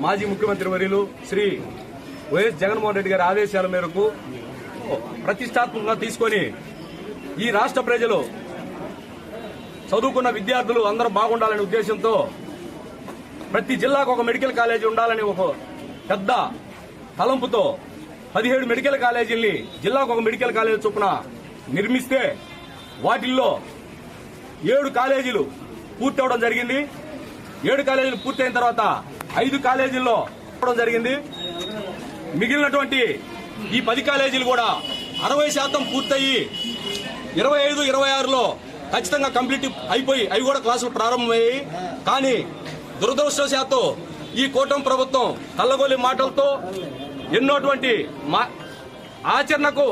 మాజీ ముఖ్యమంత్రి వర్యులు శ్రీ వైఎస్ జగన్మోహన్ రెడ్డి గారి ఆదేశాల మేరకు ప్రతిష్టాత్మకంగా తీసుకొని ఈ రాష్ట్ర ప్రజలు చదువుకున్న విద్యార్థులు అందరూ బాగుండాలనే ఉద్దేశంతో ప్రతి జిల్లాకు ఒక మెడికల్ కాలేజీ ఉండాలని ఒక పెద్ద తలంపుతో 17 మెడికల్ కాలేజీల్ని జిల్లాకు ఒక మెడికల్ కాలేజీ చొప్పున నిర్మిస్తే వాటిల్లో 7 కాలేజీలు పూర్తి అవడం జరిగింది. 7 కాలేజీలు పూర్తయిన తర్వాత 5 కాలేజీల్లో జరిగింది. మిగిలినటువంటి ఈ 10 కాలేజీలు కూడా 60% పూర్తయి 25, 26లో ఖచ్చితంగా కంప్లీట్ అయిపోయి అవి కూడా క్లాసులు ప్రారంభమయ్యాయి. కానీ దురదృష్టవశాత్తు ఈ కూటమి ప్రభుత్వం కల్లగొల్లి మాటలతో ఎన్నోటువంటి ఆచరణకు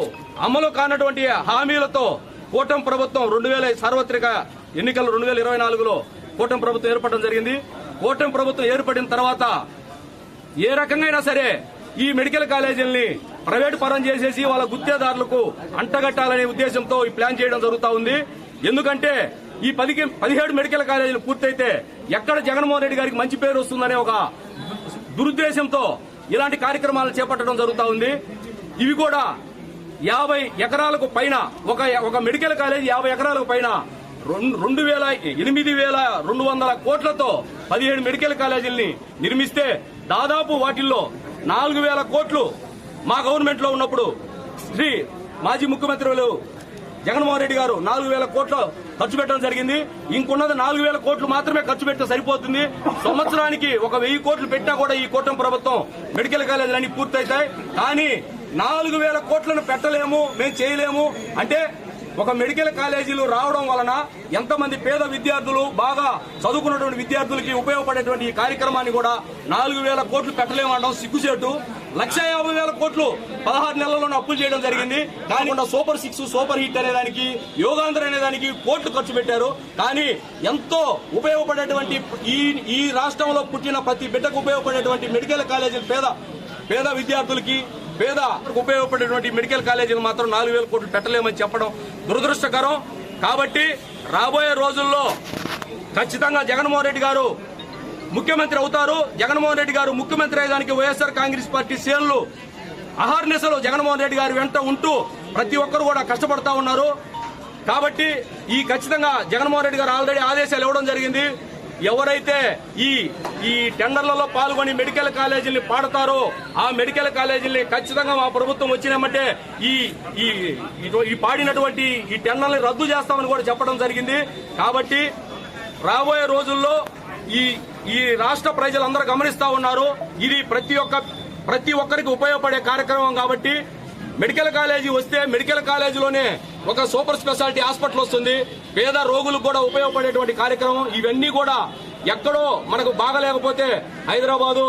అమలు కానటువంటి హామీలతో కూటమి ప్రభుత్వం 2000 సార్వత్రిక ఎన్నికలు 2024లో కూటమి ప్రభుత్వం ఏర్పడడం జరిగింది. కూటమి ప్రభుత్వం ఏర్పడిన తర్వాత ఏ రకంగా సరే ఈ మెడికల్ కాలేజీల్ని ప్రైవేటు పరం చేసేసి వాళ్ళ గుత్తేదారులకు అంటగట్టాలనే ఉద్దేశంతో ఈ ప్లాన్ చేయడం జరుగుతూ ఉంది. ఎందుకంటే ఈ 17 మెడికల్ కాలేజీలు పూర్తయితే ఎక్కడ జగన్మోహన్ రెడ్డి గారికి మంచి పేరు వస్తుందనే ఒక దురుద్దేశంతో ఇలాంటి కార్యక్రమాలు చేపట్టడం జరుగుతూ ఉంది. ఇవి కూడా 50 ఎకరాలకు పైన ఒక మెడికల్ కాలేజీ 50 ఎకరాలకు పైన 8,200 కోట్లతో 17 మెడికల్ కాలేజీల్ని నిర్మిస్తే దాదాపు వాటిల్లో 4,000 కోట్లు మా గవర్నమెంట్ లో ఉన్నప్పుడు శ్రీ మాజీ ముఖ్యమంత్రులు జగన్మోహన్ రెడ్డి గారు 4,000 కోట్లు ఖర్చు పెట్టడం జరిగింది. ఇంకున్నది 4,000 కోట్లు మాత్రమే ఖర్చు పెడితే సరిపోతుంది. సంవత్సరానికి 1,000 కోట్లు పెట్టినా కూడా ఈ కూటమి ప్రభుత్వం మెడికల్ కాలేజీలన్నీ పూర్తవుతాయి. కానీ 4,000 కోట్లను పెట్టలేము, మేము చేయలేము అంటే ఒక మెడికల్ కాలేజీలు రావడం వలన ఎంతమంది పేద విద్యార్థులు బాగా చదువుకున్నటువంటి విద్యార్థులకి ఉపయోగపడేటువంటి ఈ కార్యక్రమాన్ని కూడా 4,000 కోట్లు పెట్టలేమనడం సిగ్గుచేటు. 1,50,000 కోట్లు 16 నెలల్లోనే అప్పులు చేయడం జరిగింది. కాకుండా సూపర్ 6, సూపర్ హిట్ అనేదానికి, యోగాంధ్ర అనేదానికి కోట్లు ఖర్చు పెట్టారు. కానీ ఎంతో ఉపయోగపడేటువంటి ఈ రాష్ట్రంలో పుట్టిన ప్రతి బిడ్డకు ఉపయోగపడేటువంటి మెడికల్ కాలేజీలు పేద విద్యార్థులకి ఉపయోగపడేటువంటి మెడికల్ కాలేజీలు మాత్రం 4,000 కోట్లు పెట్టలేమని చెప్పడం దురదృష్టకరం. కాబట్టి రాబోయే రోజుల్లో ఖచ్చితంగా జగన్మోహన్ రెడ్డి గారు ముఖ్యమంత్రి అవుతారు. జగన్మోహన్ రెడ్డి గారు ముఖ్యమంత్రి అయ్యేదానికి వైఎస్ఆర్ కాంగ్రెస్ పార్టీ శ్రేణులు అహర్నిశలు జగన్మోహన్ రెడ్డి గారి వెంట ఉంటూ ప్రతి ఒక్కరు కూడా కష్టపడతా ఉన్నారు. కాబట్టి ఈ ఖచ్చితంగా జగన్మోహన్ రెడ్డి గారు ఆల్రెడీ ఆదేశాలు ఇవ్వడం జరిగింది. ఎవరైతే ఈ టెండర్లలో పాల్గొని మెడికల్ కాలేజీల్ని పాడతారో ఆ మెడికల్ కాలేజీల్ని ఖచ్చితంగా మా ప్రభుత్వం వచ్చినామంటే ఈ పాడినటువంటి ఈ టెండర్ని రద్దు చేస్తామని కూడా చెప్పడం జరిగింది. కాబట్టి రాబోయే రోజుల్లో ఈ రాష్ట్ర ప్రజలందరూ గమనిస్తా ఉన్నారు. ఇది ప్రతి ఒక్కరికి ఉపయోగపడే కార్యక్రమం. కాబట్టి మెడికల్ కాలేజీ వస్తే మెడికల్ కాలేజీలోనే ఒక సూపర్ స్పెషాలిటీ హాస్పిటల్ వస్తుంది. పేద రోగులకు కూడా ఉపయోగపడేటువంటి కార్యక్రమం. ఇవన్నీ కూడా ఎక్కడో మనకు బాగలేకపోతే హైదరాబాదు,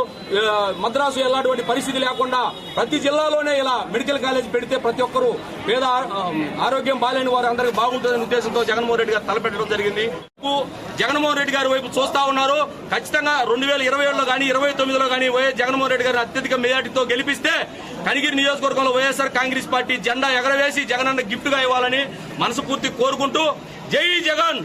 మద్రాసు వెళ్లాటువంటి పరిస్థితి లేకుండా ప్రతి జిల్లాలోనే ఇలా మెడికల్ కాలేజ్ పెడితే ప్రతి ఒక్కరూ పేద ఆరోగ్యం బాలేని వారు అందరికీ బాగుంటుందనే ఉద్దేశంతో జగన్మోహన్ రెడ్డి గారు తలపెట్టడం జరిగింది. జగన్మోహన్ రెడ్డి గారి వైపు చూస్తా ఉన్నారు. ఖచ్చితంగా 2027లో కానీ 29లో కానీ వైఎస్ జగన్మోహన్ రెడ్డి గారిని అత్యధిక మెజార్టీతో గెలిపిస్తే కనిగిరి నియోజకవర్గంలో వైఎస్ఆర్ కాంగ్రెస్ పార్టీ జెండా ఎగరవేసి జగనన్న గిఫ్ట్ గా ఇవ్వాలని మనస్ఫూర్తి కోరుకుంటూ జై జగన్.